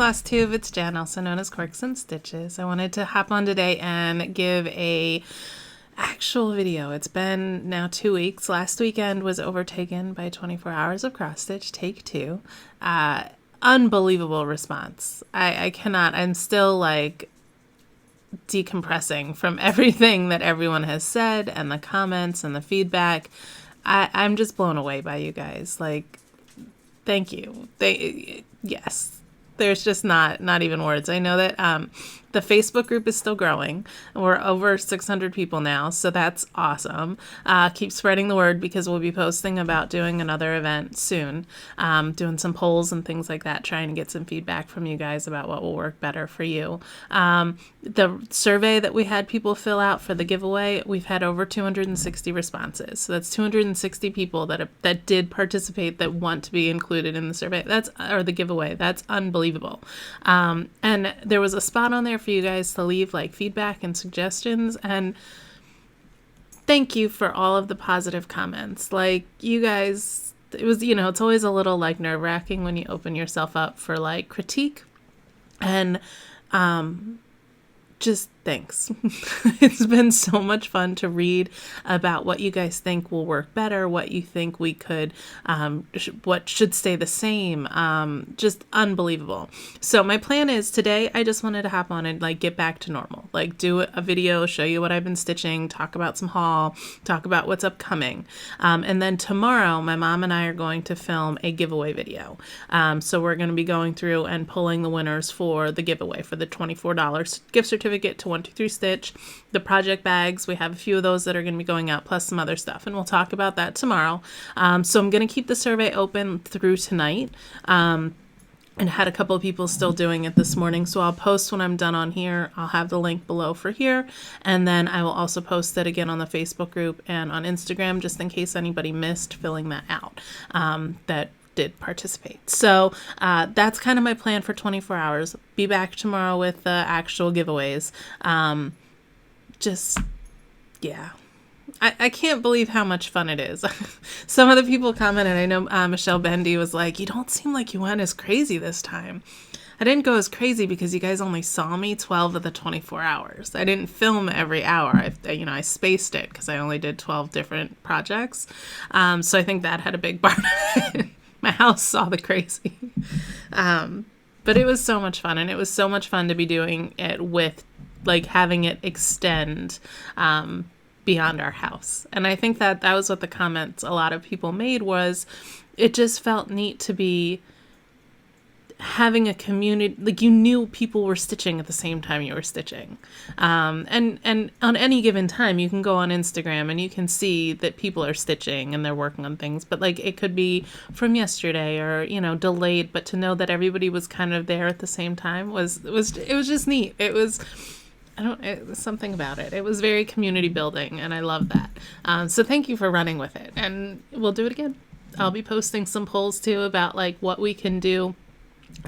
FlossTube, it's Jen, also known as Quirks and Stitches. I wanted to hop on today and give a actual video. It's been now 2 weeks. Last weekend was overtaken by 24 hours of cross stitch, take 2. Unbelievable response. I cannot, I'm still like decompressing from everything that everyone has said and the comments and the feedback. I'm just blown away by you guys. Like, thank you. Yes. There's just not even words. I know that the Facebook group is still growing. We're over 600 people now, so that's awesome. Keep spreading the word because we'll be posting about doing another event soon, doing some polls and things like that, trying to get some feedback from you guys about what will work better for you. The survey that we had people fill out for the giveaway, we've had over 260 responses. So that's 260 people that did participate that want to be included in the survey. Or the giveaway. That's unbelievable. And there was a spot on there for you guys to leave like feedback and suggestions, and thank you for all of the positive comments. Like, you guys, it was, it's always a little like nerve-wracking when you open yourself up for like critique, and just thanks. It's been so much fun to read about what you guys think will work better, what you think we could, what should stay the same. Just unbelievable. So my plan is today, I just wanted to hop on and like get back to normal, like do a video, show you what I've been stitching, talk about some haul, talk about what's upcoming. And then tomorrow, my mom and I are going to film a giveaway video. So we're going to be going through and pulling the winners for the giveaway for the $24 gift certificate to 123 Stitch. The project bags, we have a few of those that are going to be going out, plus some other stuff, and we'll talk about that tomorrow. So I'm going to keep the survey open through tonight, and had a couple of people still doing it this morning, so I'll post when I'm done on here. I'll have the link below for here, and then I will also post it again on the Facebook group and on Instagram, just in case anybody missed filling that out that did participate. So that's kind of my plan for 24 hours. Be back tomorrow with the actual giveaways. Yeah. I can't believe how much fun it is. Some of the people commented, I know Michelle Bendy was like, you don't seem like you went as crazy this time. I didn't go as crazy because you guys only saw me 12 of the 24 hours. I didn't film every hour. I spaced it because I only did 12 different projects. So I think that had a big part of it. My house saw the crazy. But it was so much fun, and it was so much fun to be doing it with, like, having it extend beyond our house. And I think that was what the comments a lot of people made, was it just felt neat to be having a community, like you knew people were stitching at the same time you were stitching. And on any given time, you can go on Instagram and you can see that people are stitching and they're working on things, but like it could be from yesterday or, delayed, but to know that everybody was kind of there at the same time was just neat. It was something about it. It was very community building, and I love that. So thank you for running with it, and we'll do it again. I'll be posting some polls too about like what we can do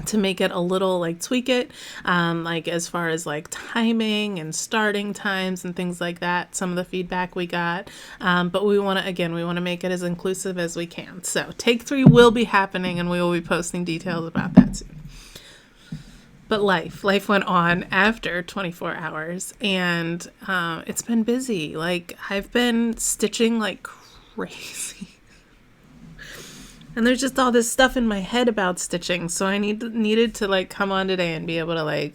to make it a little, like, tweak it, like as far as like timing and starting times and things like that, some of the feedback we got, but we want to make it as inclusive as we can. So take 3 will be happening, and we will be posting details about that soon. But life went on after 24 hours, and it's been busy. Like, I've been stitching like crazy. And there's just all this stuff in my head about stitching. So I needed to like come on today and be able to like,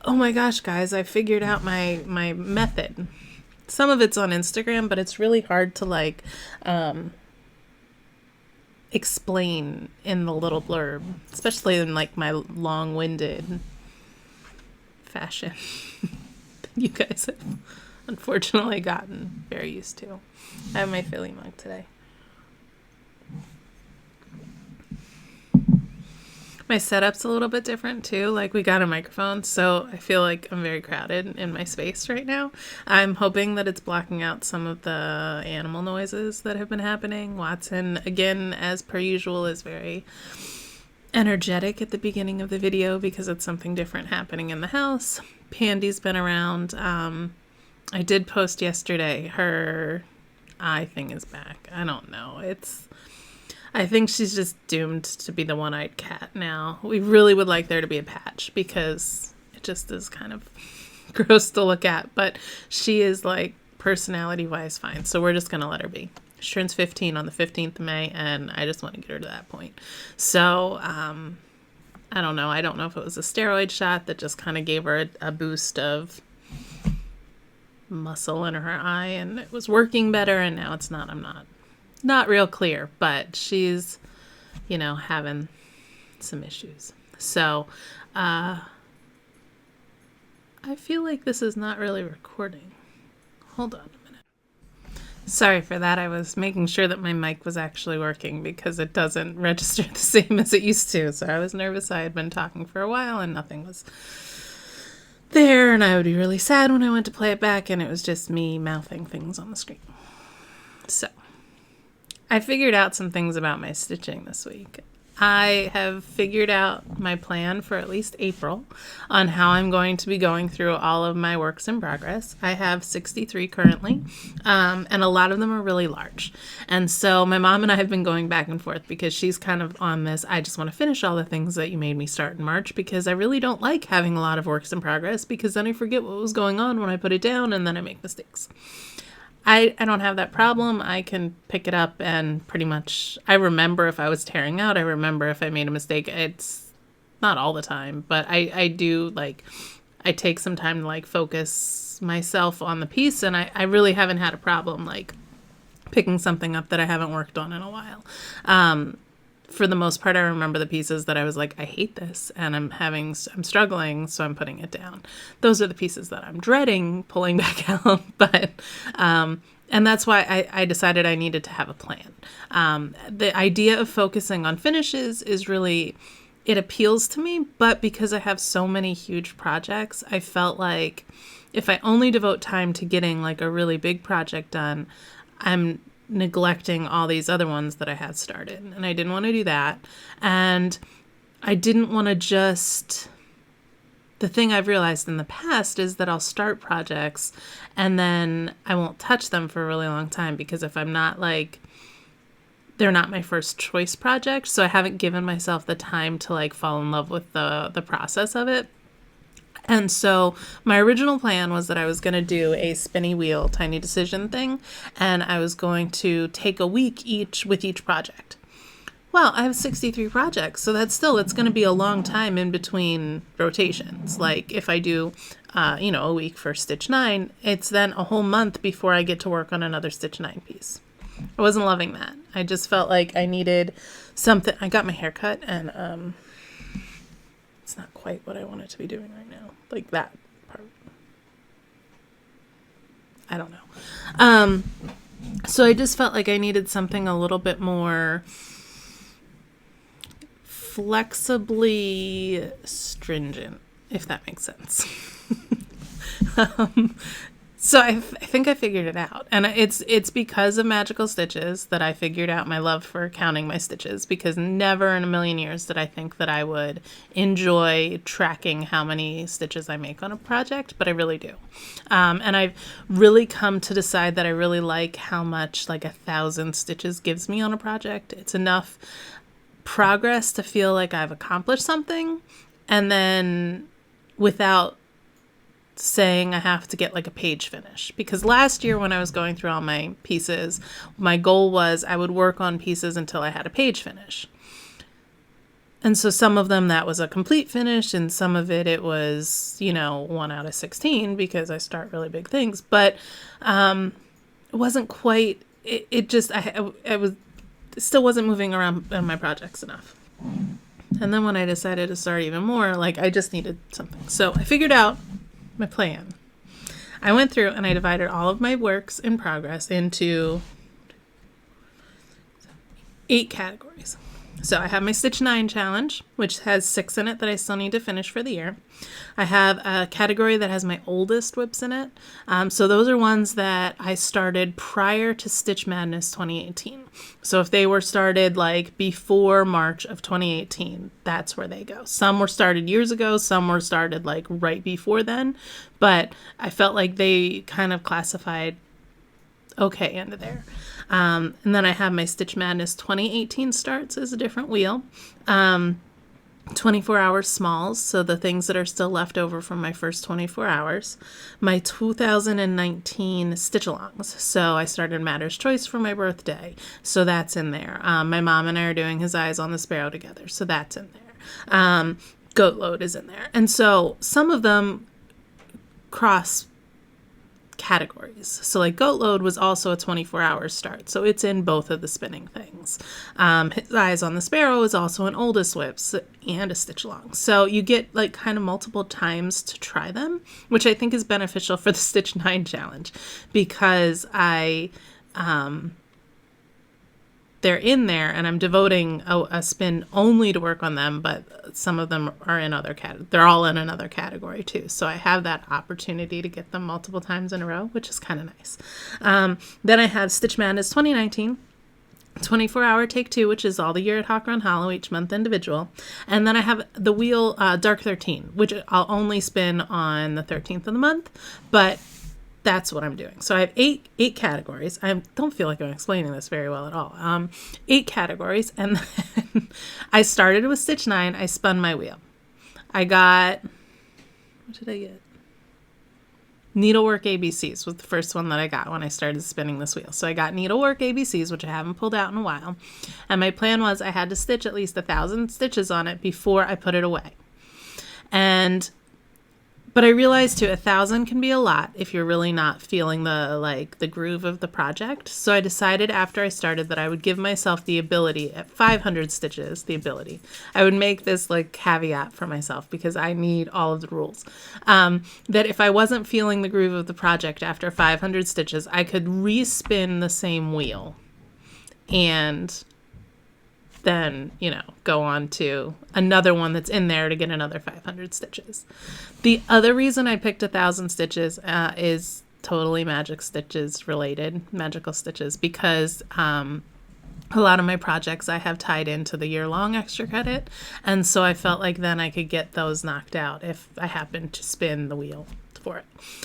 oh my gosh, guys, I figured out my method. Some of it's on Instagram, but it's really hard to like explain in the little blurb, especially in like my long-winded fashion. You guys have unfortunately gotten very used to. I have my Philly mug today. My setup's a little bit different too. Like, we got a microphone, so I feel like I'm very crowded in my space right now. I'm hoping that it's blocking out some of the animal noises that have been happening. Watson, again, as per usual, is very energetic at the beginning of the video because it's something different happening in the house. Pandy's been around. I did post yesterday her eye thing is back. I don't know. I think she's just doomed to be the one-eyed cat now. We really would like there to be a patch because it just is kind of gross to look at. But she is like personality-wise fine, so we're just going to let her be. She turns 15 on the 15th of May, and I just want to get her to that point. So, I don't know. I don't know if it was a steroid shot that just kind of gave her a boost of muscle in her eye, and it was working better, and now it's not. I'm not real clear, but she's, having some issues. So, I feel like this is not really recording. Hold on a minute. Sorry for that. I was making sure that my mic was actually working because it doesn't register the same as it used to. So I was nervous. I had been talking for a while and nothing was there, and I would be really sad when I went to play it back and it was just me mouthing things on the screen. So, I figured out some things about my stitching this week. I have figured out my plan for at least April on how I'm going to be going through all of my works in progress. I have 63 currently, and a lot of them are really large. And so my mom and I have been going back and forth because she's kind of on this, I just want to finish all the things that you made me start in March because I really don't like having a lot of works in progress because then I forget what was going on when I put it down and then I make mistakes. I don't have that problem. I can pick it up and pretty much, I remember if I was tearing out, I remember if I made a mistake. It's not all the time, but I do I take some time to focus myself on the piece, and I really haven't had a problem picking something up that I haven't worked on in a while. For the most part, I remember the pieces that I was like, I hate this and I'm struggling, so I'm putting it down. Those are the pieces that I'm dreading pulling back out. But, and that's why I decided I needed to have a plan. The idea of focusing on finishes is really, it appeals to me, but because I have so many huge projects, I felt like if I only devote time to getting a really big project done, I'm neglecting all these other ones that I had started, and I didn't want to do that. And I didn't want to the thing I've realized in the past is that I'll start projects and then I won't touch them for a really long time because if I'm not they're not my first choice project, so I haven't given myself the time to fall in love with the process of it. And so my original plan was that I was going to do a spinny wheel tiny decision thing, and I was going to take a week with each project. Well, I have 63 projects, so it's going to be a long time in between rotations. If I do, a week for Stitch 9, it's then a whole month before I get to work on another Stitch 9 piece. I wasn't loving that. I just felt like I needed something. I got my hair cut, and it's not quite what I want it to be doing right now. That part. I don't know. So I just felt like I needed something a little bit more flexibly stringent, if that makes sense. So I think I figured it out. And it's because of Magical Stitches that I figured out my love for counting my stitches, because never in a million years did I think that I would enjoy tracking how many stitches I make on a project, but I really do. And I've really come to decide that I really like how much 1,000 stitches gives me on a project. It's enough progress to feel like I've accomplished something, and then without saying I have to get a page finish. Because last year when I was going through all my pieces, my goal was I would work on pieces until I had a page finish. And so some of them that was a complete finish, and some of it was 1 out of 16 because I start really big things. But it wasn't quite, it just, I still wasn't moving around on my projects enough. And then when I decided to start even more, I just needed something. So I figured out my plan. I went through and I divided all of my works in progress into 8 categories. So I have my Stitch 9 challenge, which has 6 in it that I still need to finish for the year. I have a category that has my oldest whips in it. So those are ones that I started prior to Stitch Madness 2018. So if they were started before March of 2018, that's where they go. Some were started years ago, some were started right before then, but I felt like they kind of classified okay into there. And then I have my Stitch Madness 2018 starts as a different wheel. 24 hour smalls, so the things that are still left over from my first 24 hours. My 2019 stitch alongs. So I started Matter's Choice for my birthday, so that's in there. My mom and I are doing His Eyes on the Sparrow together, so that's in there. Goat Load is in there. And so some of them cross categories. So like Goat Load was also a 24-hour start, so it's in both of the spinning things. His Eyes on the Sparrow is also an oldest whips and a stitch along. So you get like kind of multiple times to try them, which I think is beneficial for the Stitch 9 challenge, because they're in there and I'm devoting a spin only to work on them, but some of them are in other they're all in another category too. So I have that opportunity to get them multiple times in a row, which is kind of nice. Then I have Stitch Madness 2019, 24-hour take 2, which is all the year at Hawk Run Hollow, each month individual. And then I have the wheel Dark 13, which I'll only spin on the 13th of the month, but that's what I'm doing. So I have eight categories. I don't feel like I'm explaining this very well at all. 8 categories. And then I started with Stitch 9. I spun my wheel. I got, what did I get? Needlework ABCs was the first one that I got when I started spinning this wheel. So I got Needlework ABCs, which I haven't pulled out in a while. And my plan was I had to stitch at least 1,000 stitches on it before I put it away. But I realized too, 1,000 can be a lot if you're really not feeling the groove of the project. So I decided after I started that I would give myself the ability at 500 stitches, I would make this like caveat for myself because I need all of the rules. That if I wasn't feeling the groove of the project after 500 stitches, I could respin the same wheel and then, go on to another one that's in there to get another 500 stitches. The other reason I picked 1,000 stitches is totally magical stitches, because a lot of my projects I have tied into the year-long extra credit, and so I felt like then I could get those knocked out if I happened to spin the wheel for it.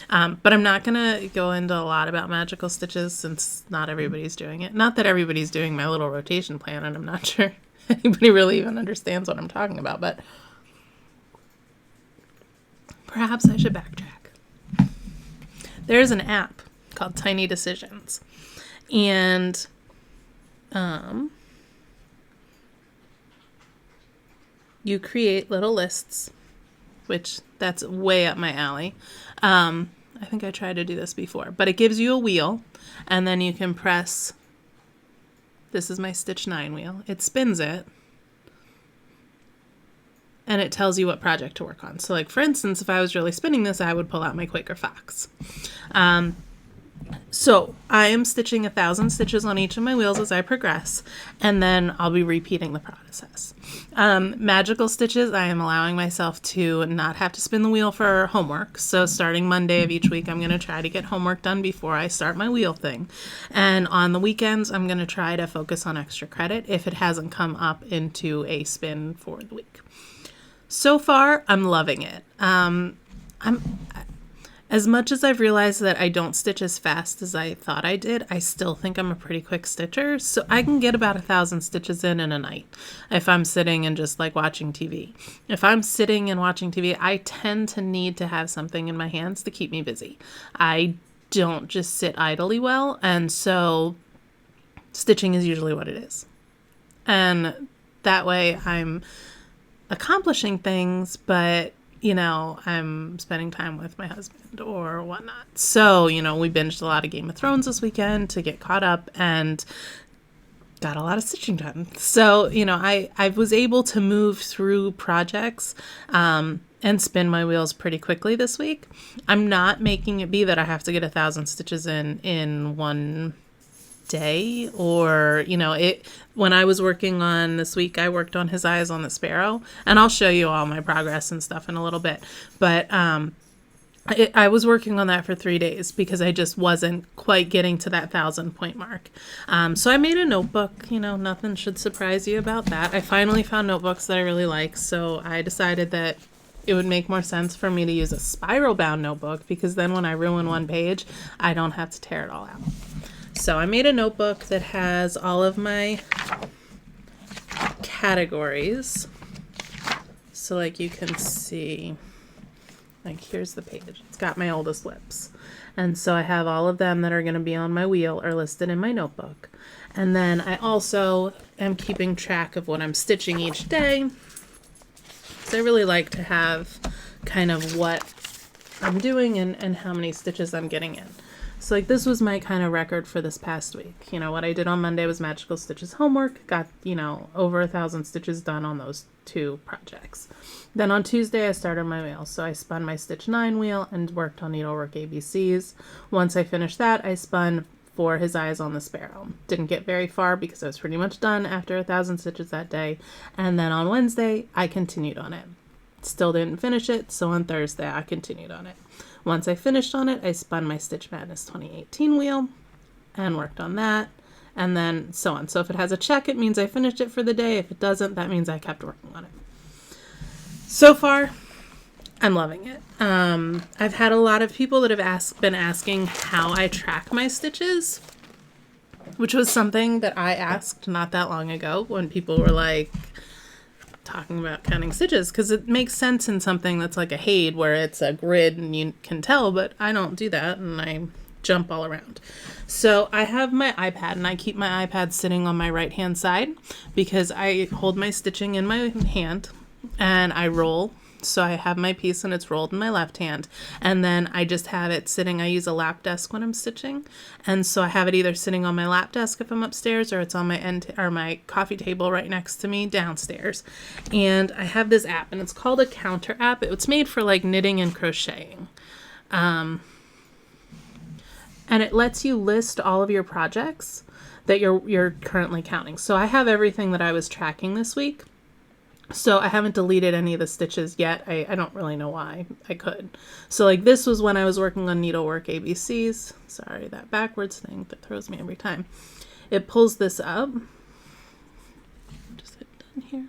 But I'm not going to go into a lot about magical stitches since not everybody's doing it. Not that everybody's doing my little rotation plan, and I'm not sure anybody really even understands what I'm talking about, but perhaps I should backtrack. There's an app called Tiny Decisions, and you create little lists, which that's way up my alley. I think I tried to do this before, but it gives you a wheel, and then you can press, this is my Stitch 9 wheel. It spins it, and it tells you what project to work on. So like, for instance, if I was really spinning this, I would pull out my Quaker Fox. So I am stitching 1,000 stitches on each of my wheels as I progress, and then I'll be repeating the process. Magical stitches, I am allowing myself to not have to spin the wheel for homework. So starting Monday of each week, I'm going to try to get homework done before I start my wheel thing. And on the weekends, I'm going to try to focus on extra credit if it hasn't come up into a spin for the week. So far, I'm loving it. As much as I've realized that I don't stitch as fast as I thought I did, I still think I'm a pretty quick stitcher. So I can get about 1,000 stitches in a night if I'm sitting and just like watching TV. If I'm sitting and watching TV, I tend to need to have something in my hands to keep me busy. I don't just sit idly well, and so stitching is usually what it is. And that way I'm accomplishing things, but I'm spending time with my husband or whatnot. So, we binged a lot of Game of Thrones this weekend to get caught up and got a lot of stitching done. So, I was able to move through projects and spin my wheels pretty quickly this week. I'm not making it be that I have to get 1,000 stitches in one day, or when I was working on this week, I worked on His Eyes on the Sparrow, and I'll show you all my progress and stuff in a little bit, but I was working on that for 3 days because I just wasn't quite getting to that 1,000 point mark. So I made a notebook. Nothing should surprise you about that. I finally found notebooks that I really like, so I decided that it would make more sense for me to use a spiral bound notebook, because then when I ruin one page, I don't have to tear it all out. So I made a notebook that has all of my categories. So like you can see, like here's the page. It's got my oldest whips. And so I have all of them that are going to be on my wheel are listed in my notebook. And then I also am keeping track of what I'm stitching each day. So I really like to have kind of what I'm doing and how many stitches I'm getting in. So like this was my kind of record for this past week. You know, what I did on Monday was Magical Stitches homework. Got, you know, over 1,000 stitches done on those 2 projects. Then on Tuesday I started my wheel. So I spun my Stitch 9 wheel and worked on Needlework ABCs. Once I finished that, I spun for His Eyes on the Sparrow. Didn't get very far because I was pretty much done after 1,000 stitches that day. And then on Wednesday, I continued on it. Still didn't finish it, so on Thursday I continued on it. Once I finished on it, I spun my Stitch Madness 2018 wheel and worked on that, and then so on. So if it has a check, it means I finished it for the day. If it doesn't, that means I kept working on it. So far, I'm loving it. I've had a lot of people that have been asking how I track my stitches, which was something that I asked not that long ago when people were like, talking about counting stitches, because it makes sense in something that's like a HAID where it's a grid and you can tell, but I don't do that and I jump all around. So I have my iPad and I keep my iPad sitting on my right hand side because I hold my stitching in my hand and I roll. So I have my piece and it's rolled in my left hand, and then I just have it sitting. I use a lap desk when I'm stitching, and so I have it either sitting on my lap desk if I'm upstairs, or it's on my coffee table right next to me downstairs. And I have this app, and it's called a counter app. It's made for like knitting and crocheting, and it lets you list all of your projects that you're currently counting. So I have everything that I was tracking this week. So I haven't deleted any of the stitches yet. I don't really know why. I could. So like this was when I was working on Needlework ABCs. Sorry, that backwards thing that throws me every time. It pulls this up. Just hit done here.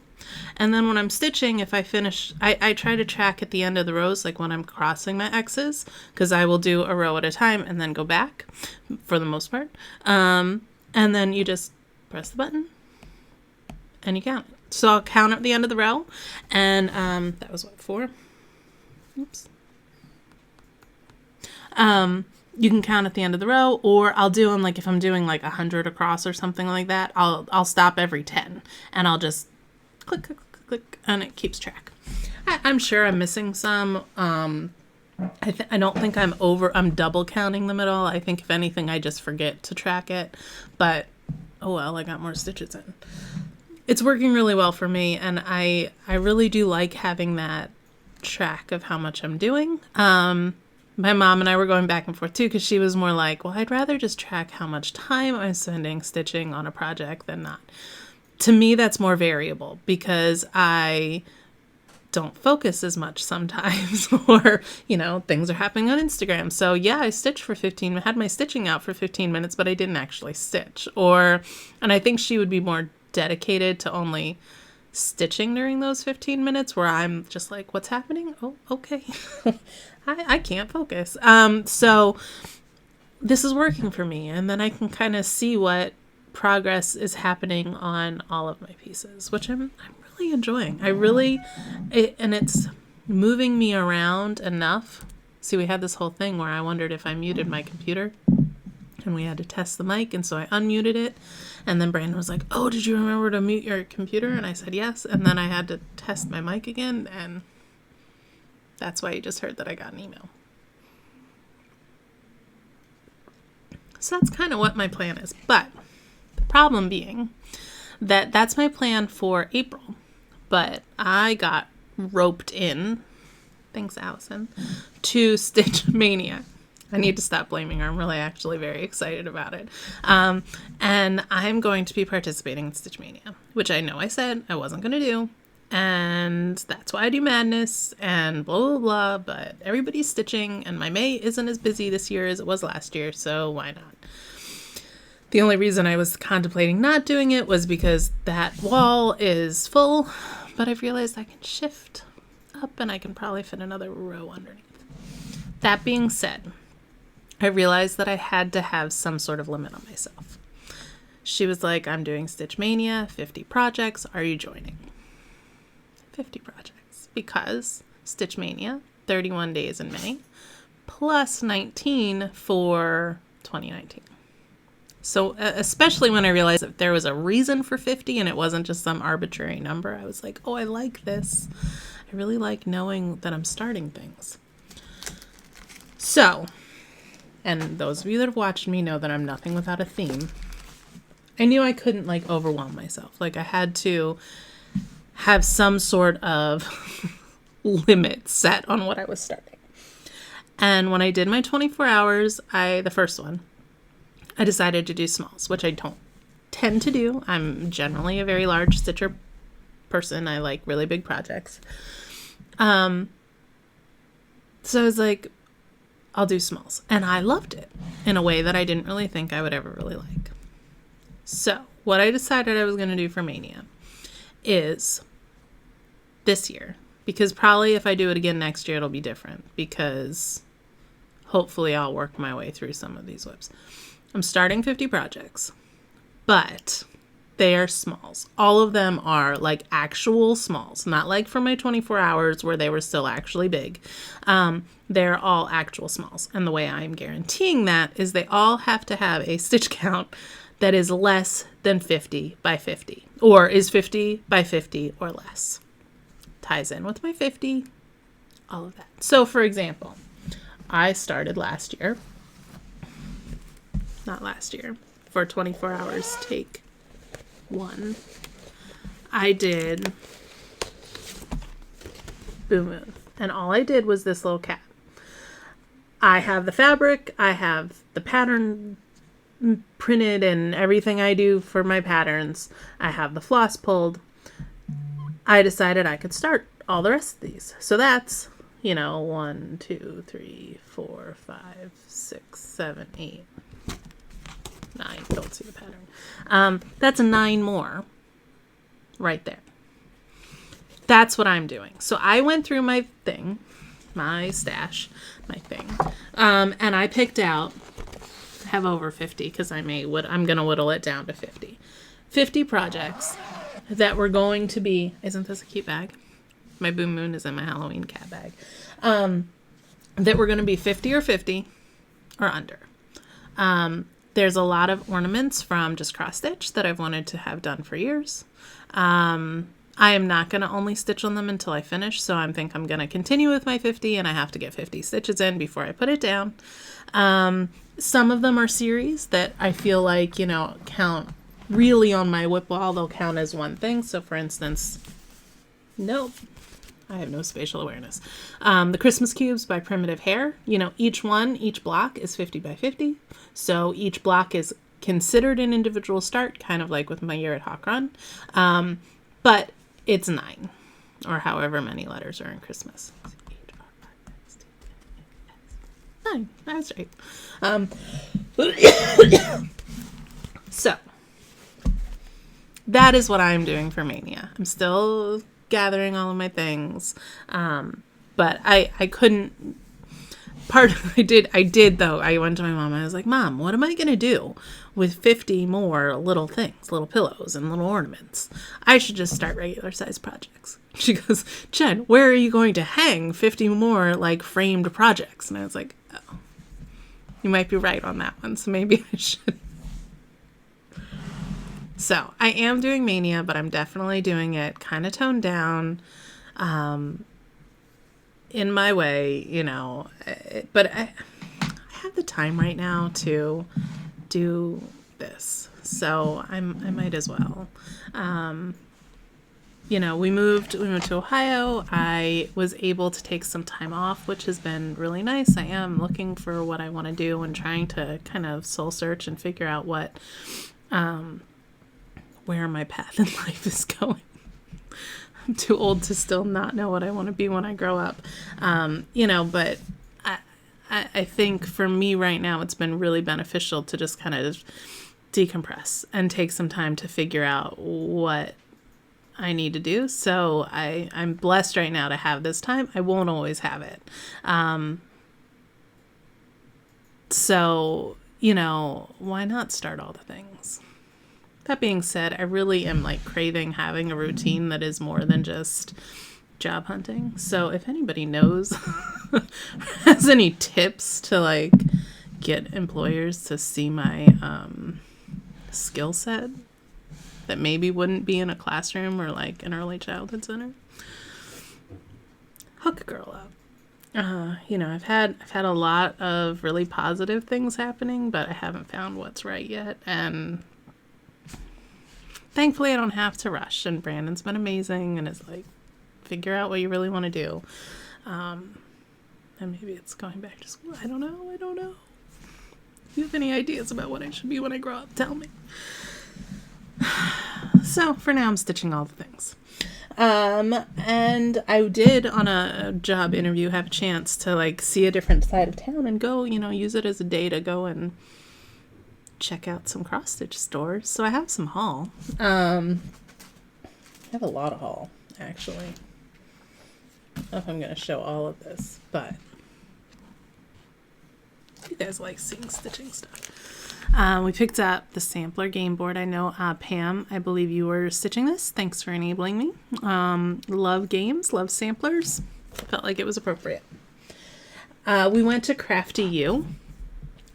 And then when I'm stitching, if I finish, I try to track at the end of the rows, like when I'm crossing my X's, because I will do a row at a time and then go back for the most part. And then you just press the button and you count it. So I'll count at the end of the row, and that was what, 4? Oops. You can count at the end of the row, or I'll do them like if I'm doing like 100 across or something like that. I'll stop every 10, and I'll just click, click, click, click, and it keeps track. I'm sure I'm missing some. I don't think I'm double counting them at all. I think if anything, I just forget to track it, but oh well, I got more stitches in. It's working really well for me, and I really do like having that track of how much I'm doing. My mom and I were going back and forth too, because she was more like, well, I'd rather just track how much time I'm spending stitching on a project than not. To me, that's more variable because I don't focus as much sometimes, or, you know, things are happening on Instagram. So yeah, I stitched for 15, had my stitching out for 15 minutes, but I didn't actually stitch. And I think she would be more dedicated to only stitching during those 15 minutes where I'm just like, what's happening? Oh, okay. I can't focus. So this is working for me. And then I can kind of see what progress is happening on all of my pieces, which I'm really enjoying. And it's moving me around enough. See, we had this whole thing where I wondered if I muted my computer, and we had to test the mic, and so I unmuted it, and then Brandon was like, oh, did you remember to mute your computer? And I said yes, and then I had to test my mic again, and that's why you just heard that I got an email. So that's kind of what my plan is, but the problem being that that's my plan for April, but I got roped in, thanks Allison, to Stitch Mania. I need to stop blaming her. I'm really actually very excited about it. And I'm going to be participating in Stitch Mania, which I know I said I wasn't going to do. And that's why I do Madness and blah, blah, blah. But everybody's stitching, and my May isn't as busy this year as it was last year, so why not? The only reason I was contemplating not doing it was because that wall is full, but I've realized I can shift up and I can probably fit another row underneath. That being said, I realized that I had to have some sort of limit on myself. She was like, I'm doing Stitch Mania, 50 projects. Are you joining? 50 projects. Because Stitch Mania, 31 days in May, plus 19 for 2019. So especially when I realized that there was a reason for 50 and it wasn't just some arbitrary number, I was like, oh, I like this. I really like knowing that I'm starting things. So, and those of you that have watched me know that I'm nothing without a theme. I knew I couldn't like overwhelm myself. Like I had to have some sort of limit set on what I was starting. And when I did my 24 hours, the first one, I decided to do smalls, which I don't tend to do. I'm generally a very large stitcher person. I like really big projects. So I was like, I'll do smalls. And I loved it in a way that I didn't really think I would ever really like. So what I decided I was going to do for Mania is this year, because probably if I do it again next year, it'll be different, because hopefully I'll work my way through some of these whips. I'm starting 50 projects, but they are smalls. All of them are like actual smalls, not like for my 24 hours where they were still actually big. They're all actual smalls. And the way I'm guaranteeing that is they all have to have a stitch count that is less than 50 by 50, or is 50 by 50 or less. Ties in with my 50, all of that. So for example, I started for 24 hours, take one. I did Boo Moon, and all I did was this little cat. I have the fabric, I have the pattern printed and everything I do for my patterns. I have the floss pulled. I decided I could start all the rest of these. So that's, 1, 2, 3, 4, 5, 6, 7, 8, 9. Don't see the pattern. That's 9 more right there. That's what I'm doing. So I went through my stash, and I picked out, have over 50 because I'm going to whittle it down to 50. 50 projects that were going to be, isn't this a cute bag? My Boo Moon is in my Halloween cat bag. That were going to be 50 or 50 or under. There's a lot of ornaments from just cross stitch that I've wanted to have done for years. I am not going to only stitch on them until I finish, so I think I'm going to continue with my 50, and I have to get 50 stitches in before I put it down. Some of them are series that I feel like, count really on my whip wall. They'll count as one thing. So for instance, nope, I have no spatial awareness. The Christmas cubes by Primitive Hair, each block is 50 by 50. So each block is considered an individual start, kind of like with my year at Hawk Run. But it's 9, or however many letters are in Christmas. 9, that's right. So that is what I'm doing for Mania. I'm still gathering all of my things. But I couldn't, I did though. I went to my mom and I was like, Mom, what am I going to do with 50 more little things, little pillows and little ornaments? I should just start regular size projects. She goes, Jen, where are you going to hang 50 more like framed projects? And I was like, oh, you might be right on that one. So maybe I should. So I am doing Mania, but I'm definitely doing it kind of toned down, in my way, but I have the time right now to do this. So I might as well. We moved to Ohio. I was able to take some time off, which has been really nice. I am looking for what I want to do and trying to kind of soul search and figure out where my path in life is going. I'm too old to still not know what I want to be when I grow up. But I think for me right now, it's been really beneficial to just kind of decompress and take some time to figure out what I need to do. So I'm blessed right now to have this time. I won't always have it. So, you know, why not start all the things? That being said, I really am like craving having a routine that is more than just job hunting. So if anybody knows, has any tips to like get employers to see my skill set that maybe wouldn't be in a classroom or like an early childhood center, hook a girl up. You know, I've had a lot of really positive things happening, but I haven't found what's right yet. And thankfully I don't have to rush, and Brandon's been amazing and is like, figure out what you really want to do. And maybe it's going back to school. I don't know. If you have any ideas about what I should be when I grow up, tell me. So for now I'm stitching all the things. And I did on a job interview have a chance to like see a different side of town and go, you know, use it as a day to go and check out some cross stitch stores. So I have some haul. I have a lot of haul, actually. I don't know if I'm going to show all of this, but you guys like seeing stitching stuff. We picked up the sampler game board. I know, Pam, I believe you were stitching this. Thanks for enabling me. Love games, love samplers. Felt like it was appropriate. We went to Crafty U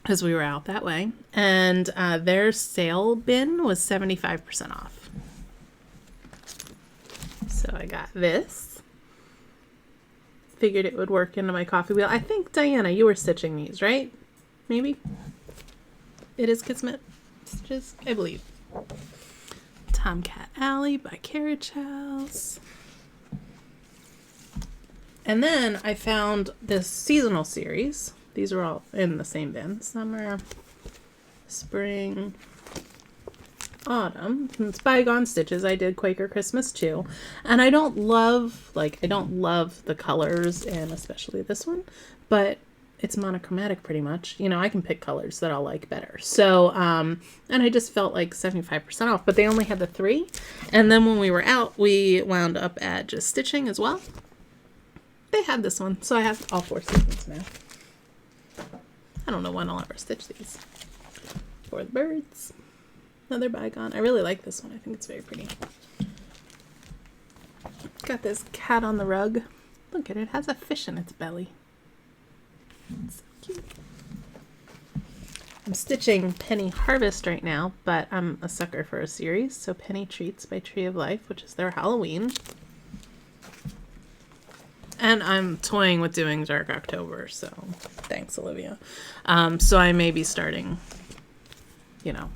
because we were out that way, and their sale bin was 75% off. So I got this. Figured it would work into my coffee wheel. I think, Diana, you were stitching these, right? Maybe? It is Kismet Stitches, I believe. Tomcat Alley by Carriage House. And then I found this seasonal series. These are all in the same bin. Summer, spring, autumn. It's Bygone Stitches. I did Quaker Christmas too. And I don't love the colors, and especially this one, but it's monochromatic pretty much. You know, I can pick colors that I'll like better. So, and I just felt like 75% off, but they only had the 3. And then when we were out, we wound up at Just Stitching as well. They had this one, so I have all 4 seasons now. I don't know when I'll ever stitch these. For the birds. Another Bygone. I really like this one. I think it's very pretty. Got this cat on the rug. Look at it. It has a fish in its belly. It's so cute. I'm stitching Penny Harvest right now, but I'm a sucker for a series. So Penny Treats by Tree of Life, which is their Halloween. And I'm toying with doing Dark October, so thanks, Olivia. So I may be starting, you know,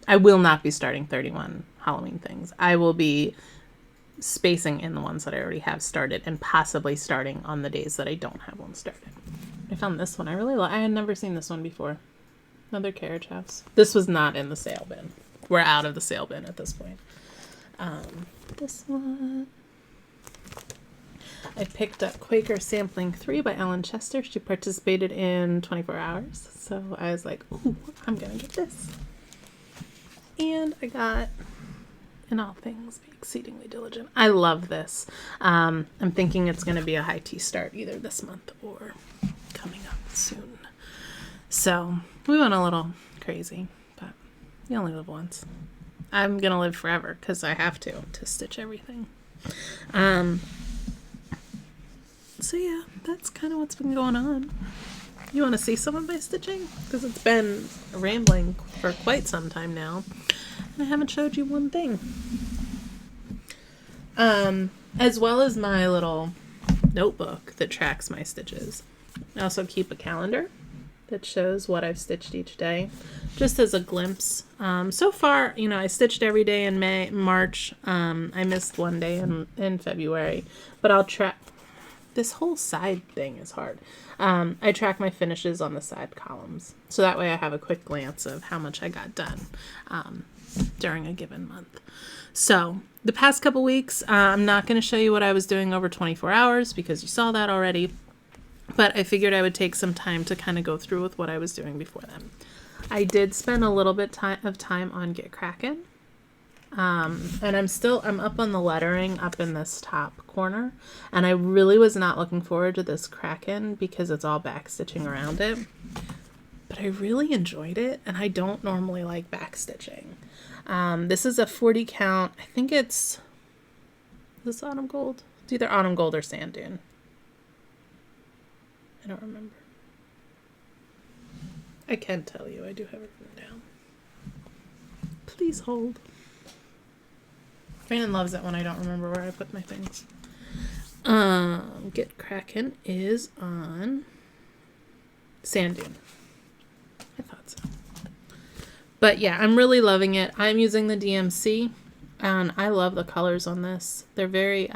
I will not be starting 31 Halloween things. I will be spacing in the ones that I already have started and possibly starting on the days that I don't have one started. I found this one. I had never seen this one before. Another Carriage House. This was not in the sale bin. We're out of the sale bin at this point. This one. I picked up Quaker Sampling 3 by Ellen Chester. She participated in 24 hours. So I was like, ooh, I'm going to get this. And I got In All Things Be Exceedingly Diligent. I love this. I'm thinking it's going to be a high tea start either this month or coming up soon. So we went a little crazy, but you only live once. I'm going to live forever because I have to stitch everything. So yeah, that's kind of what's been going on. You want to see some of my stitching? Because it's been rambling for quite some time now. And I haven't showed you one thing. As well as my little notebook that tracks my stitches. I also keep a calendar that shows what I've stitched each day, just as a glimpse. So far, you know, I stitched every day in March. I missed one day in February, but I'll track. This whole side thing is hard. I track my finishes on the side columns. So that way I have a quick glance of how much I got done during a given month. So the past couple weeks, I'm not going to show you what I was doing over 24 hours because you saw that already. But I figured I would take some time to kind of go through with what I was doing before then. I did spend a little bit of time on Get Crackin'. And I'm up on the lettering up in this top corner, and I really was not looking forward to this Kraken because it's all back stitching around it. but I really enjoyed it, and I don't normally like back stitching. This is a 40 count. I think it's this autumn gold. It's either autumn gold or sand dune. I don't remember. I can tell you. I do have it written down. Please hold. Brandon loves it when I don't remember where I put my things. Get Kraken is on sand dune. I thought so. But yeah, I'm really loving it. I'm using the DMC, and I love the colors on this. They're very,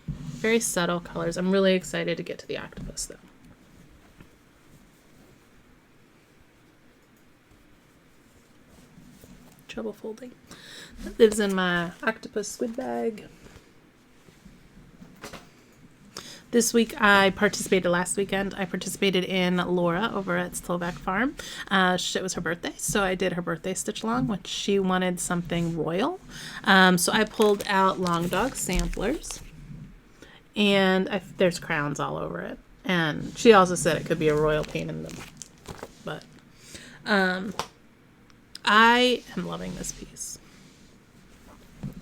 very subtle colors. I'm really excited to get to the octopus, though. Trouble folding. That lives in my octopus squid bag. This week last weekend, I participated in Laura over at Slovak Farm. It was her birthday, so I did her birthday stitch along, which she wanted something royal. So I pulled out Long Dog samplers, and there's crowns all over it. And she also said it could be a royal pain in the butt. I am loving this piece.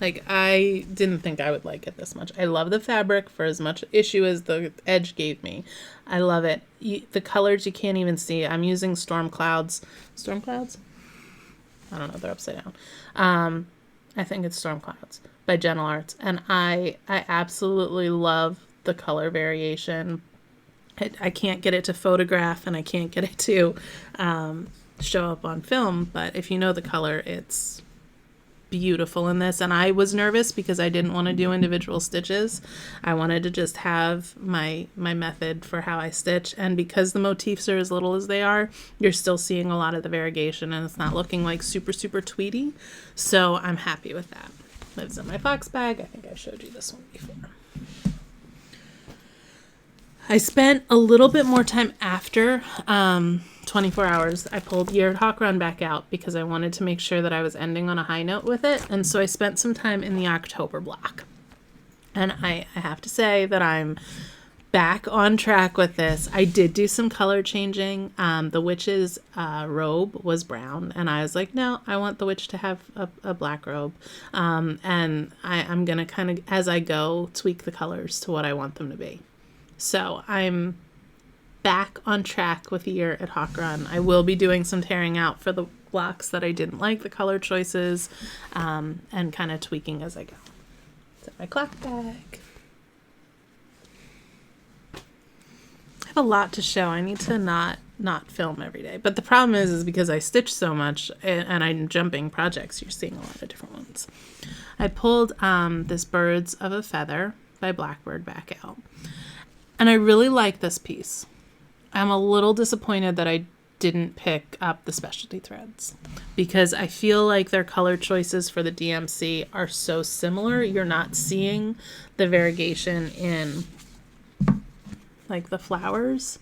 Like, I didn't think I would like it this much. I love the fabric for as much issue as the edge gave me. I love it. The colors you can't even see. I'm using Storm Clouds. Storm Clouds? I don't know. They're upside down. I think it's Storm Clouds by Gentle Arts. And I absolutely love the color variation. I can't get it to photograph, and I can't get it to show up on film. But if you know the color, it's beautiful in this. And I was nervous because I didn't want to do individual stitches. I wanted to just have my method for how I stitch, and because the motifs are as little as they are, you're still seeing a lot of the variegation, and it's not looking like super tweedy. So I'm happy with that. Lives in my fox bag. I think I showed you this one before. I spent a little bit more time after 24 hours. I pulled Year Hawk Run back out because I wanted to make sure that I was ending on a high note with it. And so I spent some time in the October block. And I have to say that I'm back on track with this. I did do some color changing. The witch's robe was brown, and I was like, no, I want the witch to have a black robe. And I'm going to kind of, as I go, tweak the colors to what I want them to be. So I'm back on track with Year at Hawk Run. I will be doing some tearing out for the blocks that I didn't like, the color choices, and kind of tweaking as I go. It's in my clock bag. I have a lot to show. I need to not film every day. But the problem is because I stitch so much and I'm jumping projects, you're seeing a lot of different ones. I pulled this Birds of a Feather by Blackbird back out. And I really like this piece. I'm a little disappointed that I didn't pick up the specialty threads because I feel like their color choices for the DMC are so similar. You're not seeing the variegation in like the flowers.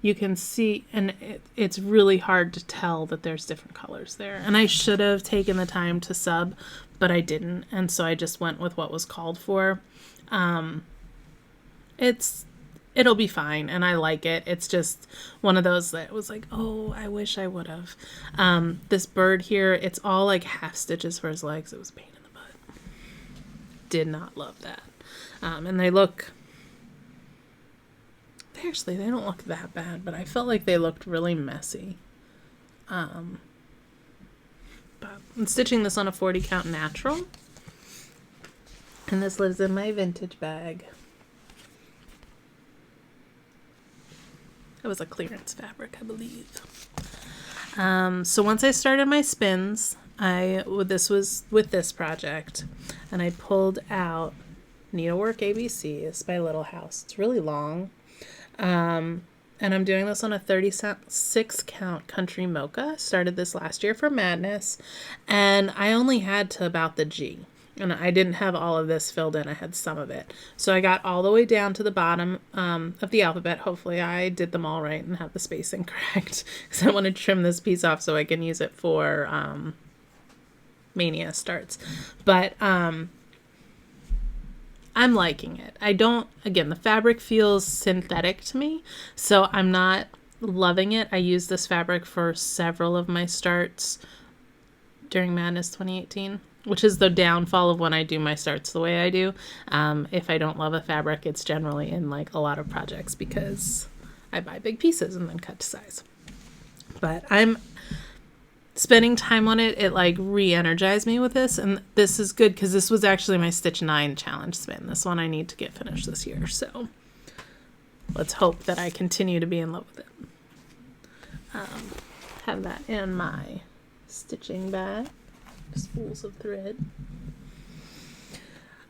You can see, and it's really hard to tell that there's different colors there. And I should have taken the time to sub, but I didn't. And so I just went with what was called for. It'll be fine, and I like it. It's just one of those that was like, oh, I wish I would have. This bird here, it's all like half stitches for his legs. It was a pain in the butt. Did not love that. And they don't look that bad, but I felt like they looked really messy. But I'm stitching this on a 40 count natural, and this lives in my vintage bag. It was a clearance fabric, I believe. So once I started my spins, this was with this project, and I pulled out Needlework ABCs by Little House. It's really long. And I'm doing this on a 36 count country mocha. Started this last year for Madness, and I only had to about the G. And I didn't have all of this filled in. I had some of it. So I got all the way down to the bottom of the alphabet. Hopefully I did them all right and have the spacing correct. Because I want to trim this piece off so I can use it for Mania starts. But I'm liking it. Again, the fabric feels synthetic to me. So I'm not loving it. I used this fabric for several of my starts during Madness 2018, which is the downfall of when I do my starts the way I do. If I don't love a fabric, it's generally in like a lot of projects because I buy big pieces and then cut to size. But I'm spending time on it. It like re-energized me with this, and this is good because this was actually my Stitch 9 challenge spin. This one I need to get finished this year, so let's hope that I continue to be in love with it. Have that in my stitching bag. Spools of thread.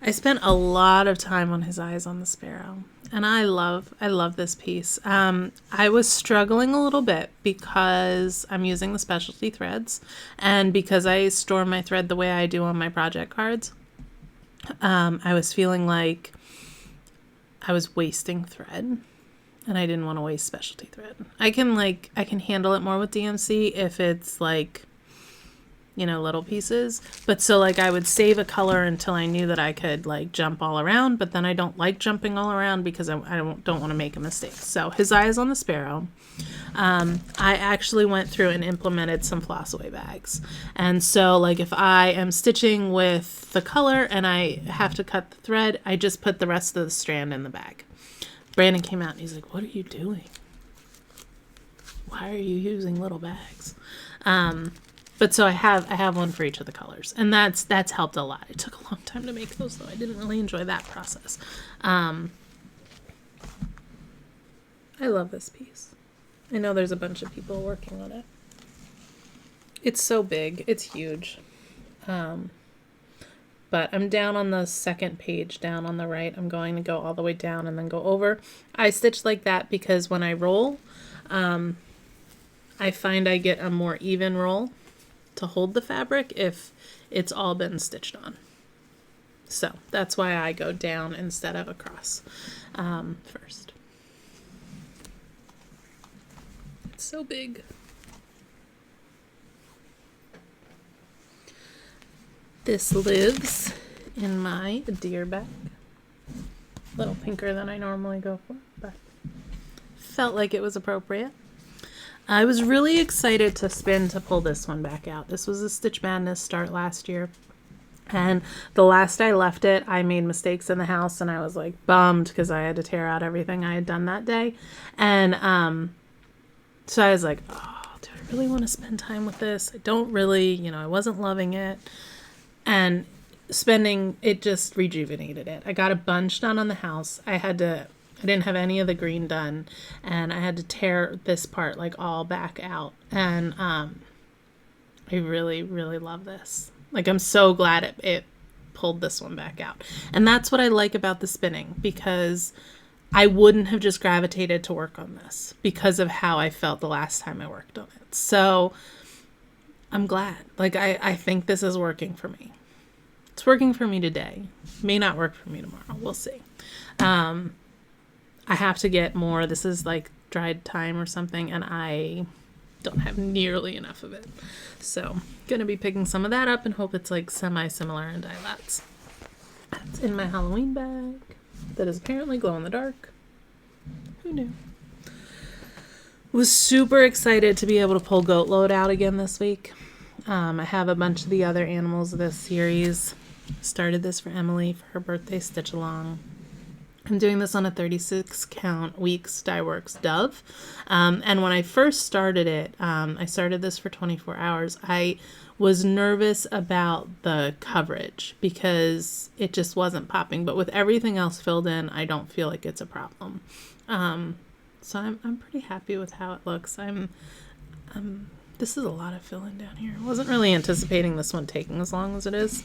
I spent a lot of time on his eyes on the sparrow, and I love this piece. I was struggling a little bit because I'm using the specialty threads, and because I store my thread the way I do on my project cards. I was feeling like I was wasting thread, and I didn't want to waste specialty thread. I can handle it more with DMC if it's like, you know, little pieces. But so like I would save a color until I knew that I could like jump all around, but then I don't like jumping all around because I don't want to make a mistake. So his eyes on the sparrow. I actually went through and implemented some floss away bags. And so like if I am stitching with the color and I have to cut the thread, I just put the rest of the strand in the bag. Brandon came out and he's like, "What are you doing? Why are you using little bags?" But so I have one for each of the colors, and that's helped a lot. It took a long time to make those, though. I didn't really enjoy that process. I love this piece. I know there's a bunch of people working on it. It's so big. It's huge. But I'm down on the second page, down on the right. I'm going to go all the way down and then go over. I stitch like that because when I roll, I find I get a more even roll to hold the fabric if it's all been stitched on. So that's why I go down instead of across first. It's so big. This lives in my deer bag. A little pinker than I normally go for, but felt like it was appropriate. I was really excited to spin to pull this one back out. This was a Stitch Madness start last year. And the last I left it, I made mistakes in the house and I was like bummed because I had to tear out everything I had done that day. And so I was like, oh, do I really want to spend time with this? I don't really, I wasn't loving it. And spending it just rejuvenated it. I got a bunch done on the house. I didn't have any of the green done, and I had to tear this part like all back out. And I really, really love this. Like, I'm so glad it pulled this one back out. And that's what I like about the spinning, because I wouldn't have just gravitated to work on this because of how I felt the last time I worked on it. So I'm glad. Like, I think this is working for me. It's working for me today. May not work for me tomorrow. We'll see. I have to get more. This is like dried thyme or something, and I don't have nearly enough of it. So gonna be picking some of that up and hope it's like semi-similar in dye lots. That's in my Halloween bag that is apparently glow in the dark. Who knew? Was super excited to be able to pull Goat Load out again this week. I have a bunch of the other animals of this series. Started this for Emily for her birthday stitch along. I'm doing this on a 36 count Weeks Dye Works Dove. And when I first started it, I started this for 24 hours. I was nervous about the coverage because it just wasn't popping. But with everything else filled in, I don't feel like it's a problem. So I'm pretty happy with how it looks. This is a lot of fill-in down here. I wasn't really anticipating this one taking as long as it is.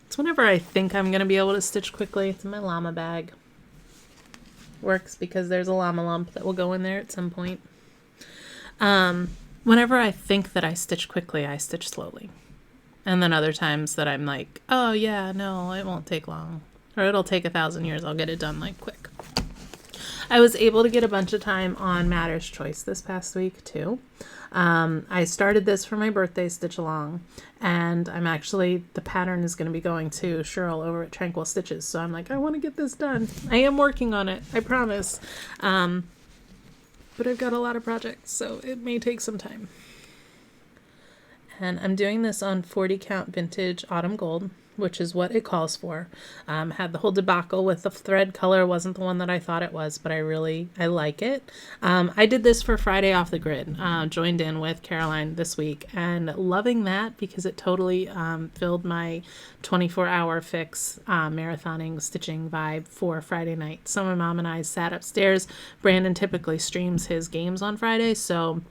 It's whenever I think I'm going to be able to stitch quickly. It's in my llama bag. Works because there's a llama lump that will go in there at some point. Whenever I think that I stitch quickly, I stitch slowly. And then other times that I'm like, oh yeah, no, it won't take long. Or it'll take 1,000 years. I'll get it done like quick. I was able to get a bunch of time on Matter's Choice this past week too. I started this for my birthday stitch along, and the pattern is going to be going to Cheryl over at Tranquil Stitches. So I'm like, I want to get this done. I am working on it. I promise. but I've got a lot of projects, so it may take some time. And I'm doing this on 40 count vintage autumn gold, which is what it calls for. Had the whole debacle with the thread color, wasn't the one that I thought it was, but I like it. I did this for Friday Off the Grid, joined in with Caroline this week, and loving that because it totally filled my 24-hour fix marathoning stitching vibe for Friday night. So my mom and I sat upstairs. Brandon typically streams his games on Friday, so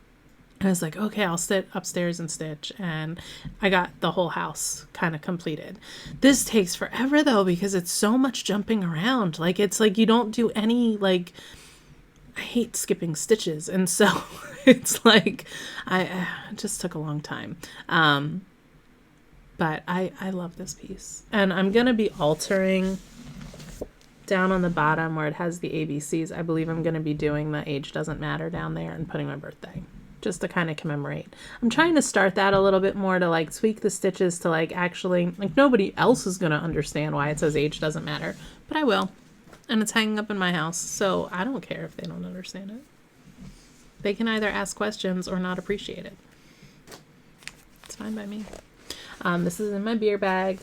I was like, okay, I'll sit upstairs and stitch, and I got the whole house kind of completed. This takes forever, though, because it's so much jumping around. Like, it's like you don't do any, like, I hate skipping stitches, and so it's like, it just took a long time. But I love this piece. And I'm going to be altering down on the bottom where it has the ABCs. I believe I'm going to be doing the age doesn't matter down there and putting my birthday, just to kind of commemorate. I'm trying to start that a little bit more to like tweak the stitches to like actually, like nobody else is going to understand why it says age doesn't matter, but I will. And it's hanging up in my house, so I don't care if they don't understand it. They can either ask questions or not appreciate it. It's fine by me. This is in my beer bag.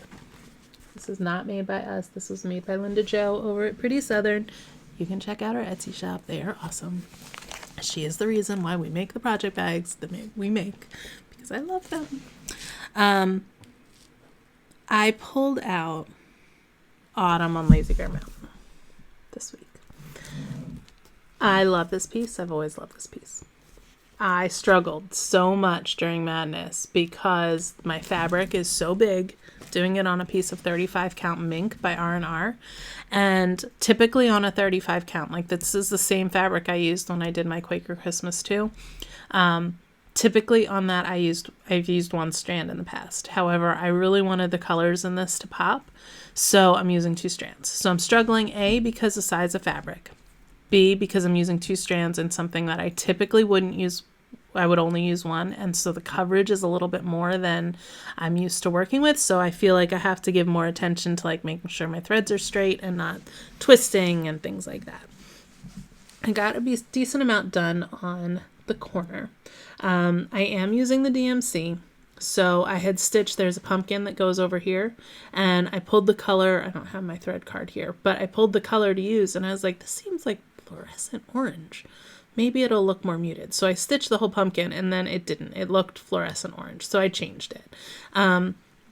This is not made by us. This was made by Linda Jo over at Pretty Southern. You can check out our Etsy shop. They are awesome. She is the reason why we make the project bags that we make, because I love them. I pulled out Autumn on Lazy Bear Mountain this week. I love this piece. I've always loved this piece. I struggled so much during Madness because my fabric is so big, doing it on a piece of 35 count mink by R&R, and typically on a 35 count, like this is the same fabric I used when I did my Quaker Christmas too. Typically on that I've used one strand in the past. However, I really wanted the colors in this to pop, so I'm using 2 strands. So I'm struggling, A, because of size of fabric, B, because I'm using 2 strands in something that I typically wouldn't use. I would only use one, and so the coverage is a little bit more than I'm used to working with, so I feel like I have to give more attention to like making sure my threads are straight and not twisting and things like that. I got a decent amount done on the corner. I am using the DMC. So I had stitched, there's a pumpkin that goes over here, and I pulled the color, I don't have my thread card here, but I pulled the color to use, and I was like, this seems like fluorescent orange. Maybe it'll look more muted. So I stitched the whole pumpkin, and then it didn't. It looked fluorescent orange, so I changed it.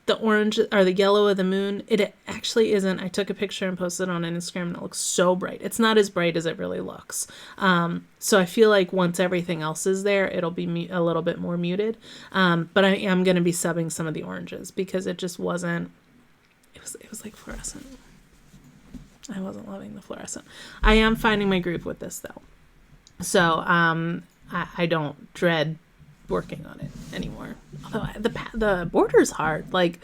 The orange, or the yellow of the moon, it actually isn't. I took a picture and posted it on Instagram, and it looks so bright. It's not as bright as it really looks. So I feel like once everything else is there, it'll be a little bit more muted. But I am going to be subbing some of the oranges because it just wasn't, it was like fluorescent. I wasn't loving the fluorescent. I am finding my groove with this though. So I don't dread working on it anymore. Although the border's hard. Like,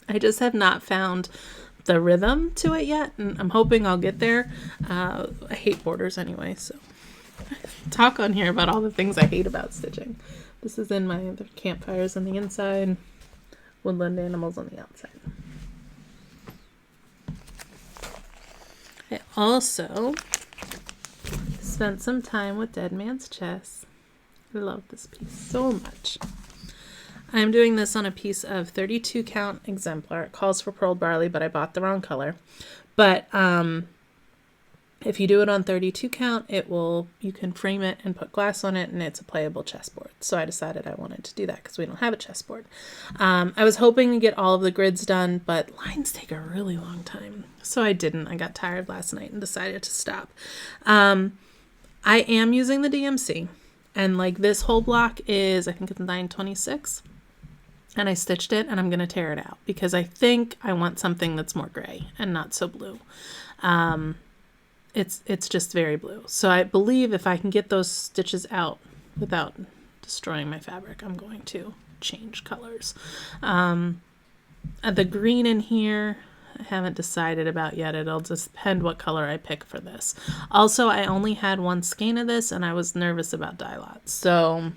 I just have not found the rhythm to it yet, and I'm hoping I'll get there. I hate borders anyway, so I talk on here about all the things I hate about stitching. This is in the campfires on the inside, woodland animals on the outside. I also spent some time with Dead Man's Chess. I love this piece so much. I'm doing this on a piece of 32 count exemplar. It calls for pearl barley, but I bought the wrong color. But if you do it on 32 count, you can frame it and put glass on it, and it's a playable chessboard. So I decided I wanted to do that because we don't have a chessboard. I was hoping to get all of the grids done, but lines take a really long time. So I didn't. I got tired last night and decided to stop. I am using the DMC. And like this whole block is, I think it's 926. And I stitched it, and I'm going to tear it out because I think I want something that's more gray and not so blue. It's just very blue. So I believe if I can get those stitches out without destroying my fabric, I'm going to change colors. The green in here, I haven't decided about yet. It'll just depend what color I pick for this. Also, I only had one skein of this, and I was nervous about dye lots, so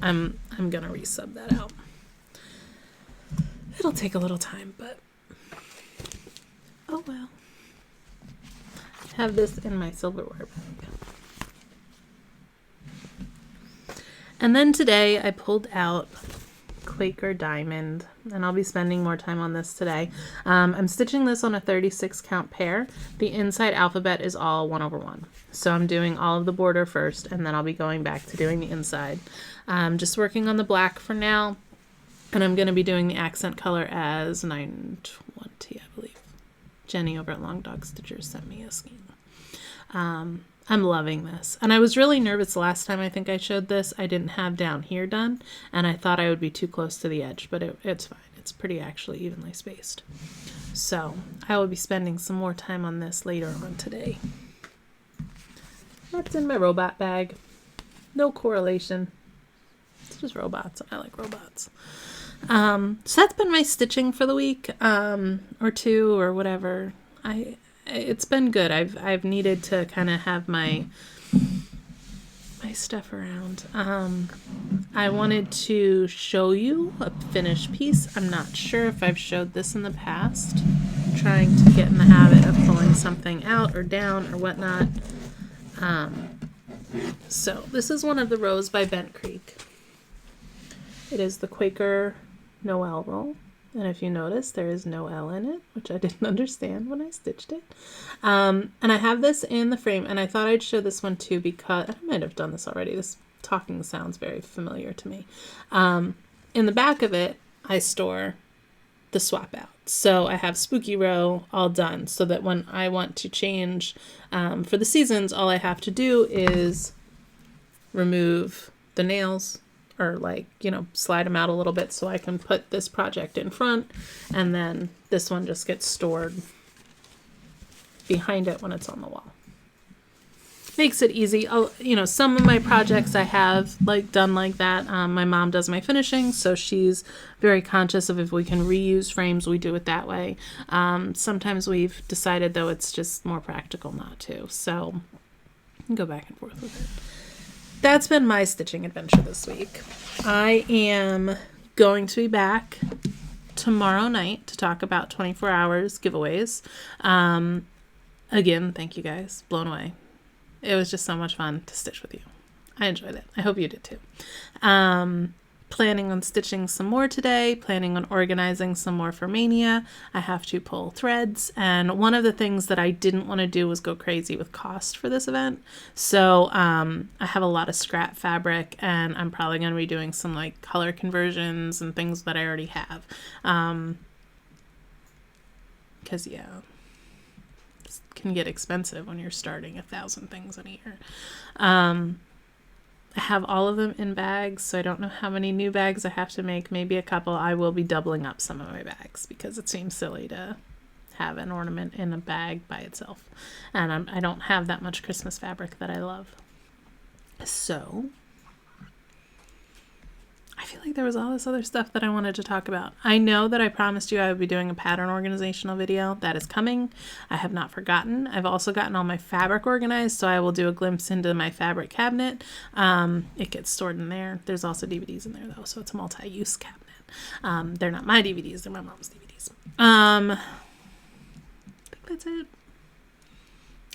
I'm gonna resub that out. It'll take a little time, but oh well. I have this in my silverware bag. And then today I pulled out Quaker Diamond, and I'll be spending more time on this today. I'm stitching this on a 36 count pair. The inside alphabet is all 1/1. So I'm doing all of the border first, and then I'll be going back to doing the inside. Just working on the black for now, and I'm going to be doing the accent color as 920, I believe. Jenny over at Long Dog Stitchers sent me a scheme. I'm loving this. And I was really nervous last time I think I showed this. I didn't have down here done, and I thought I would be too close to the edge, but it's fine. It's pretty actually evenly spaced. So I will be spending some more time on this later on today. That's in my robot bag. No correlation. It's just robots. I like robots. So that's been my stitching for the week, or two, or whatever. It's been good. I've needed to kind of have my stuff around. I wanted to show you a finished piece. I'm not sure if I've showed this in the past. I'm trying to get in the habit of pulling something out or down or whatnot. So this is one of the rows by Bent Creek. It is the Quaker Noel roll. And if you notice, there is no L in it, which I didn't understand when I stitched it. And I have this in the frame, and I thought I'd show this one too because I might have done this already. This talking sounds very familiar to me. In the back of it, I store the swap out. So I have Spooky Row all done so that when I want to change for the seasons, all I have to do is remove the nails, or slide them out a little bit so I can put this project in front, and then this one just gets stored behind it when it's on the wall. Makes it easy. Some of my projects I have done like that. My mom does my finishing, so she's very conscious of if we can reuse frames, we do it that way. Sometimes we've decided, though, it's just more practical not to, so you can go back and forth with it. That's been my stitching adventure this week. I am going to be back tomorrow night to talk about 24 hours giveaways. Again, thank you guys. Blown away. It was just so much fun to stitch with you. I enjoyed it. I hope you did too. Planning on stitching some more today, planning on organizing some more for Mania. I have to pull threads, and one of the things that I didn't want to do was go crazy with cost for this event. So I have a lot of scrap fabric, and I'm probably going to be doing some color conversions and things that I already have. Because it can get expensive when you're starting 1,000 things in a year. I have all of them in bags, so I don't know how many new bags I have to make. Maybe a couple. I will be doubling up some of my bags because it seems silly to have an ornament in a bag by itself. And I don't have that much Christmas fabric that I love. So I feel like there was all this other stuff that I wanted to talk about. I know that I promised you I would be doing a pattern organizational video. That is coming. I have not forgotten. I've also gotten all my fabric organized, so I will do a glimpse into my fabric cabinet. It gets stored in there. There's also DVDs in there, though, so it's a multi-use cabinet. They're not my DVDs. They're my mom's DVDs. I think that's it.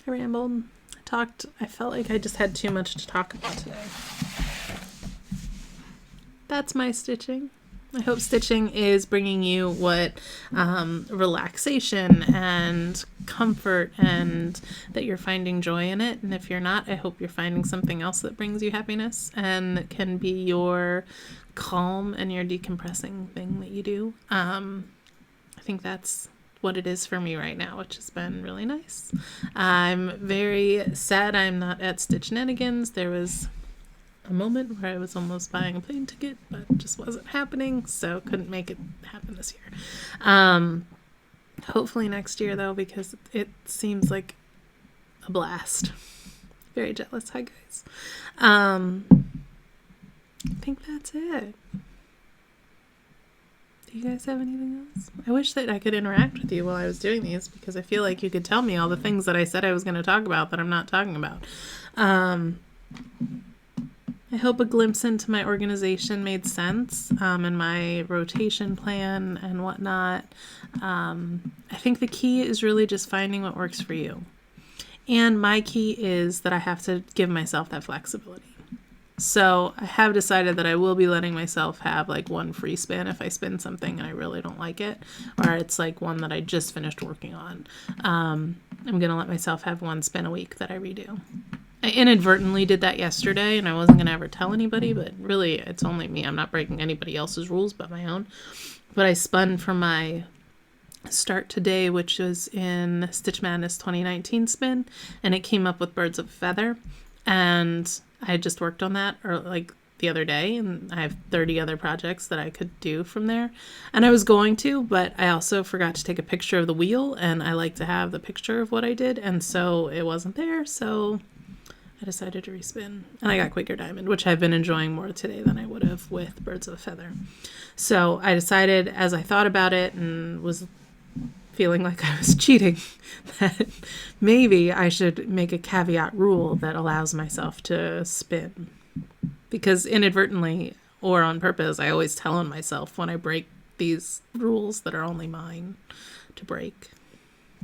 I rambled. I talked. I felt like I just had too much to talk about today. That's my stitching. I hope stitching is bringing you what relaxation and comfort, and that you're finding joy in it. And if you're not, I hope you're finding something else that brings you happiness and can be your calm and your decompressing thing that you do. I think that's what it is for me right now, which has been really nice. I'm very sad I'm not at Stitch Nennigan's. There was a moment where I was almost buying a plane ticket, but it just wasn't happening, so couldn't make it happen this year. Hopefully next year, though, because it seems like a blast. Very jealous. Hi, guys. I think that's it. Do you guys have anything else? I wish that I could interact with you while I was doing these, because I feel like you could tell me all the things that I said I was going to talk about that I'm not talking about. I hope a glimpse into my organization made sense, and my rotation plan and whatnot. I think the key is really just finding what works for you. And my key is that I have to give myself that flexibility. So I have decided that I will be letting myself have like one free spin if I spin something and I really don't like it, or it's like one that I just finished working on. I'm going to let myself have one spin a week that I redo. I inadvertently did that yesterday, and I wasn't going to ever tell anybody, but really it's only me. I'm not breaking anybody else's rules but my own. But I spun for my start today, which was in Stitch Madness 2019 spin, and it came up with Birds of a Feather. And I had just worked on that or like the other day, and I have 30 other projects that I could do from there. And I was going to, but I also forgot to take a picture of the wheel, and I like to have the picture of what I did, and so it wasn't there, so I decided to respin. And I got Quaker Diamond, which I've been enjoying more today than I would have with Birds of a Feather. So I decided, as I thought about it and was feeling like I was cheating, that maybe I should make a caveat rule that allows myself to spin. Because inadvertently or on purpose, I always tell on myself when I break these rules that are only mine to break.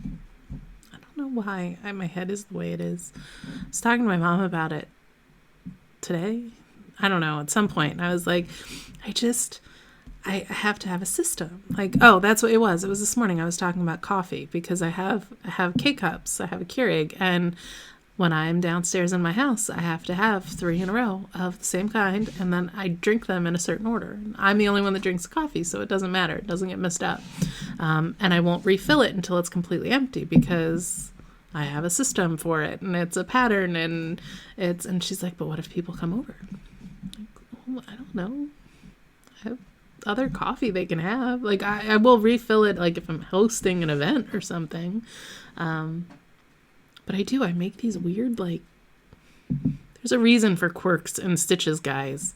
I don't know why my head is the way it is. I was talking to my mom about it today. I don't know, at some point. And I was like, I have to have a system. Like, oh, that's what it was. It was this morning. I was talking about coffee because I have K-cups. I have a Keurig. And when I'm downstairs in my house, I have to have 3 in a row of the same kind. And then I drink them in a certain order. I'm the only one that drinks coffee, so it doesn't matter. It doesn't get messed up. And I won't refill it until it's completely empty because I have a system for it. And it's a pattern. And she's like, but what if people come over? Like, oh, I don't know. I have other coffee they can have. Like, I will refill it, like, if I'm hosting an event or something. But I make these weird, like, there's a reason for quirks and stitches, guys.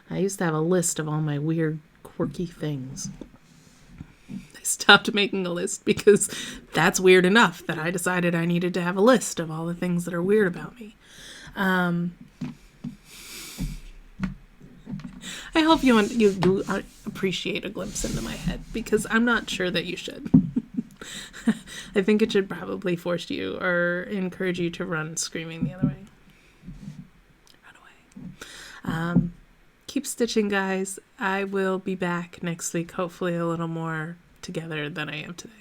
I used to have a list of all my weird, quirky things. I stopped making a list because that's weird enough that I decided I needed to have a list of all the things that are weird about me. I hope you do appreciate a glimpse into my head, because I'm not sure that you should. I think it should probably force you or encourage you to run screaming the other way. Run away. Keep stitching, guys. I will be back next week, hopefully a little more together than I am today.